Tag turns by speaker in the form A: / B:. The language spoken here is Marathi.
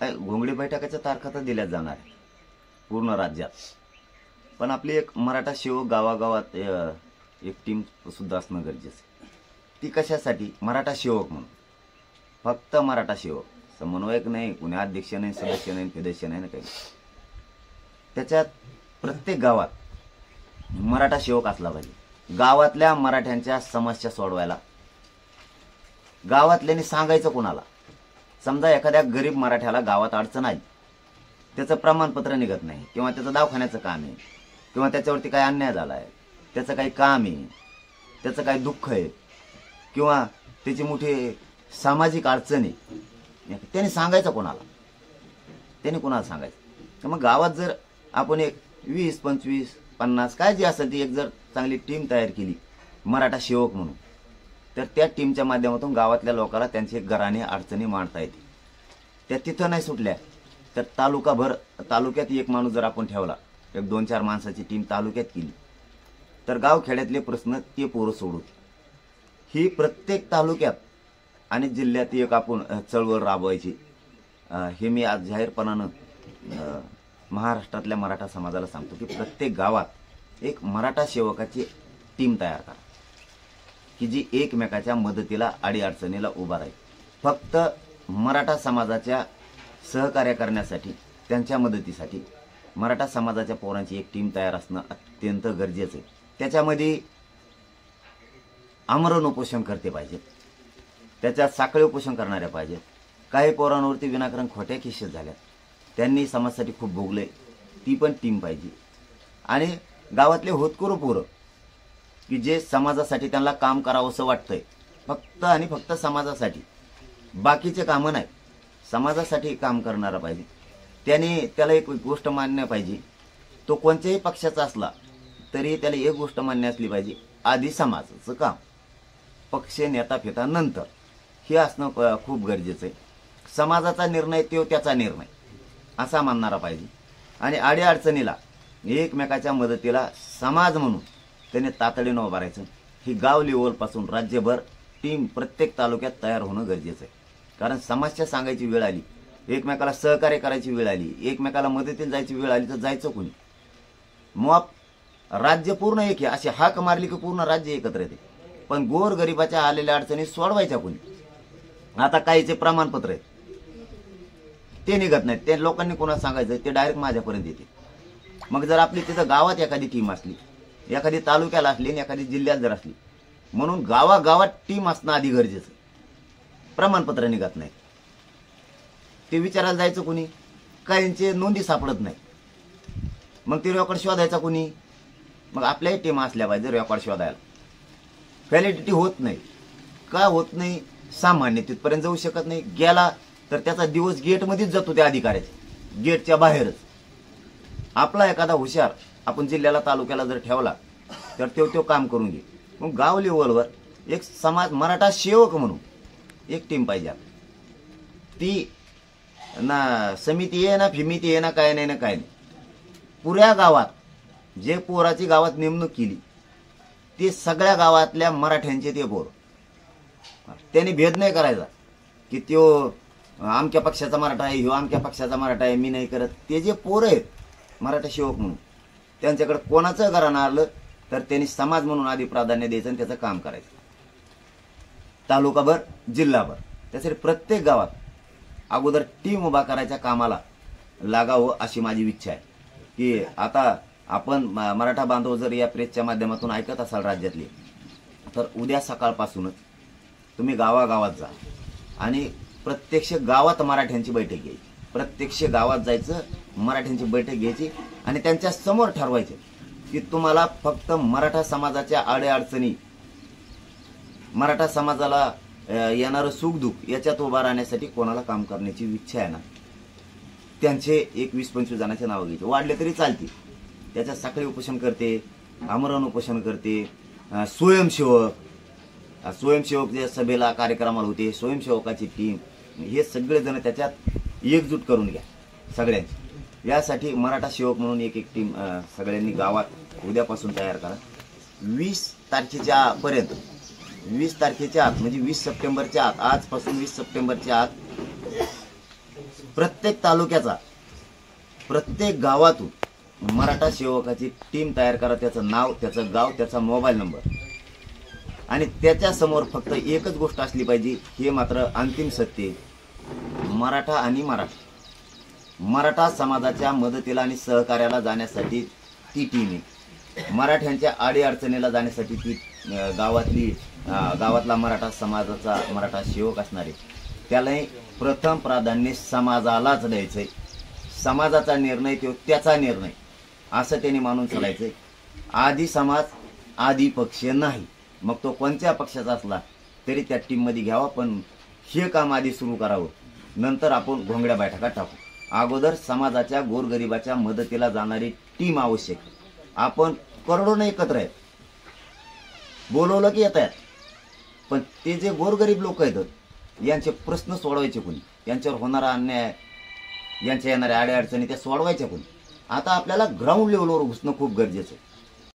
A: घोंगडी बैठकाच्या तारखा तर दिल्या जाणार आहे पूर्ण राज्यात, पण आपली एक मराठा सेवक गावागावात एक टीम सुद्धा असणं गरजेचं आहे. ती कशासाठी? मराठा सेवक म्हणून, फक्त मराठा सेवक, समन्वयक नाही, कुणी अध्यक्ष नाही, सदस्य नाही, सदस्य नाही ना काही. त्याच्यात प्रत्येक गावात मराठा सेवक असला पाहिजे. गावातल्या मराठ्यांच्या समस्या सोडवायला गावातल्याने सांगायचं कोणाला. समजा एखाद्या गरीब मराठ्याला गावात अडचण आली, त्याचं प्रमाणपत्र निघत नाही, किंवा त्याचं दवाखान्याचं काम आहे, किंवा त्याच्यावरती काही अन्याय झाला आहे, त्याचं काही काम आहे, त्याचं काही दुःख आहे, किंवा त्याची मोठी सामाजिक अडचण आहे, त्याने सांगायचं कोणाला? त्याने कोणाला सांगायचं? तर मग गावात जर आपण एक 20, 25, 50 काय जे असेल ती एक जर चांगली टीम तयार केली मराठा सेवक म्हणून, तर त्या टीमच्या माध्यमातून गावातल्या लोकांना त्यांचे घराणे अडचणी मांडता येते. त्या तिथं नाही सुटल्या तर तालुक्यात एक माणूस जर आपण ठेवला, एक 2-4 माणसाची टीम तालुक्यात केली, तर गावखेड्यातले प्रश्न ते पोरं सोडून ही प्रत्येक तालुक्यात आणि जिल्ह्यात एक आपण चळवळ राबवायची. हे मी आज जाहीरपणानं महाराष्ट्रातल्या मराठा समाजाला सांगतो की प्रत्येक गावात एक मराठा सेवकाची टीम तयार करा की जी एकमेकाच्या मदतीला अडीअडचणीला उभा राहील. फक्त मराठा समाजाच्या सहकार्य करण्यासाठी, त्यांच्या मदतीसाठी मराठा समाजाच्या पोरांची एक टीम तयार असणं अत्यंत गरजेचं आहे. त्याच्यामध्ये आमरण उपोषण करते पाहिजेत, त्याच्यात साखळी उपोषण करणाऱ्या पाहिजेत. काही पोरांवरती विनाकारण खोट्या केसेस झाल्या, त्यांनी समाजासाठी खूप भोगले, ती पण टीम पाहिजे. आणि गावातले होतकरू पोरं की जे समाजासाठी त्यांना काम करावंसं वाटतंय, फक्त आणि फक्त समाजासाठी, बाकीचे कामं नाही, समाजासाठी काम करणारा पाहिजे. त्याला एक गोष्ट मान्य पाहिजे, तो कोणत्याही पक्षाचा असला तरी त्याला एक गोष्ट मान्य असली पाहिजे, आधी समाजाचं काम, पक्ष नेता फेता नंतर, हे असणं खूप गरजेचं आहे. समाजाचा निर्णय तो त्याचा निर्णय असा मानणारा पाहिजे. आणि अडीअडचणीला एकमेकाच्या मदतीला समाज म्हणून त्याने तातडीनं उभं राहायचं. ही गाव लेवलपासून राज्यभर टीम प्रत्येक तालुक्यात तयार होणं गरजेचं आहे. कारण समस्या सांगायची वेळ आली, एकमेकाला सहकार्य करायची वेळ आली, एकमेकाला मदतीला जायची वेळ आली, तर जायचं कोणी? मग राज्य पूर्ण एक आहे अशी हाक मारली की पूर्ण राज्य एकत्र येते. पण गोर गरिबाच्या आलेल्या अडचणी सोडवायच्या कोणी? आता काहीचे प्रमाणपत्र आहेत ते निघत नाहीत, ते लोकांनी कोणाला सांगायचं? ते डायरेक्ट माझ्यापर्यंत येते. मग जर आपली तिथं गावात एखादी टीम असली, एखादी तालुक्याला असली आणि एखादी जिल्ह्यात जर असली, म्हणून गावागावात टीम असणं आधी गरजेचं. प्रमाणपत्र निघत नाही, ते विचारायला जायचं कोणी? काहींचे नोंदी सापडत नाही, मग ते रेकॉर्ड शोधायचा कोणी? मग आपल्याही टीम असल्या पाहिजे रेकॉर्ड शोधायला. व्हॅलिडिटी होत नाही. का होत नाही? सामान्य तिथपर्यंत जाऊ शकत नाही, गेला तर त्याचा दिवस गेटमध्येच जातो, त्या अधिकाऱ्याच्या गेटच्या बाहेरच. आपला एखादा हुशार आपण जिल्ह्याला तालुक्याला जर ठेवला तर तो काम करून घे. मग गाव लेवलवर एक समाज मराठा सेवक म्हणून एक टीम पाहिजे. ती ना समिती आहे ना फिमिती आहे ना काय नाही ना काय नाही, पुऱ्या गावात जे पोराची गावात नेमणूक केली ते सगळ्या गावातल्या मराठ्यांचे ते पोर. त्यांनी भेद नाही करायचा की तो आमच्या पक्षाचा मराठा आहे, ह्यो आमच्या पक्षाचा मराठा आहे, मी नाही करत. ते जे पोरं आहेत मराठा सेवक म्हणून, त्यांच्याकडे कोणाचं घराणं आलं तर त्यांनी समाज म्हणून आधी प्राधान्य द्यायचं आणि त्याचं काम करायचं, तालुकाभर जिल्हाभर. त्यासाठी प्रत्येक गावात अगोदर टीम उभा करायच्या कामाला लागावं अशी माझी इच्छा आहे. की आता आपण मराठा बांधव जर या प्रेसच्या माध्यमातून ऐकत असाल राज्यातले, तर उद्या सकाळपासूनच तुम्ही गावागावात जा आणि प्रत्यक्ष गावात मराठ्यांची बैठक घ्यायची. प्रत्यक्ष गावात जायचं, मराठ्यांची बैठक घ्यायची आणि त्यांच्या समोर ठरवायचं की तुम्हाला फक्त मराठा समाजाच्या अडीअडचणी, मराठा समाजाला येणारं सुखदुःख याच्यात उभा राहण्यासाठी कोणाला काम करण्याची इच्छा आहे ना, त्यांचे एक 20-25 जणांचे नावं घ्यायचे. वाढले तरी चालतील. त्याच्यात साखळी उपोषण करते, आमरण उपोषण करते, स्वयंसेवक जे सभेला कार्यक्रमाला होते, स्वयंसेवकाची टीम, हे सगळेजण त्याच्यात एकजूट करून घ्या सगळ्यांची. यासाठी मराठा सेवक म्हणून एक टीम सगळ्यांनी गावात उद्यापासून तयार करा. 20 तारखेच्या पर्यंत, 20 तारखेच्या आत म्हणजे 20 सप्टेंबरच्या आत, आजपासून 20 सप्टेंबरच्या आत प्रत्येक तालुक्याचा, प्रत्येक गावातून मराठा सेवकाची टीम तयार करा. त्याचं नाव, त्याचं गाव, त्याचा मोबाईल नंबर, आणि त्याच्यासमोर फक्त एकच गोष्ट असली पाहिजे, हे मात्र अंतिम सत्य आहे. मराठा आणि मराठा समाजाच्या मदतीला आणि सहकार्याला जाण्यासाठी ती टीम आहे. मराठ्यांच्या अडीअडचणीला जाण्यासाठी ती गावातला मराठा समाजाचा मराठा सेवक असणार आहे. त्यालाही प्रथम प्राधान्य समाजालाच द्यायचंय. समाजाचा निर्णय तो त्याचा निर्णय असं त्याने मानून चालायचंय. आधी समाज आधी पक्ष नाही, मग तो कोणत्या पक्षाचा असला तरी त्या टीममध्ये घ्यावा, पण हे काम आधी सुरू करावं, नंतर आपण घोंगड्या बैठका टाकू. अगोदर समाजाच्या गोरगरिबाच्या मदतीला जाणारी टीम आवश्यक. आपण करोडोने एकत्र आहेत, बोलवलं की येत आहेत, पण ते जे गोरगरीब लोक आहेत यांचे प्रश्न सोडवायचे कोणी, यांच्यावर होणारा अन्याय, यांच्या येणाऱ्या अडीअडचणी त्या सोडवायच्या कोणी. आता आपल्याला ग्राउंड लेवलवर घुसणं खूप गरजेचं आहे.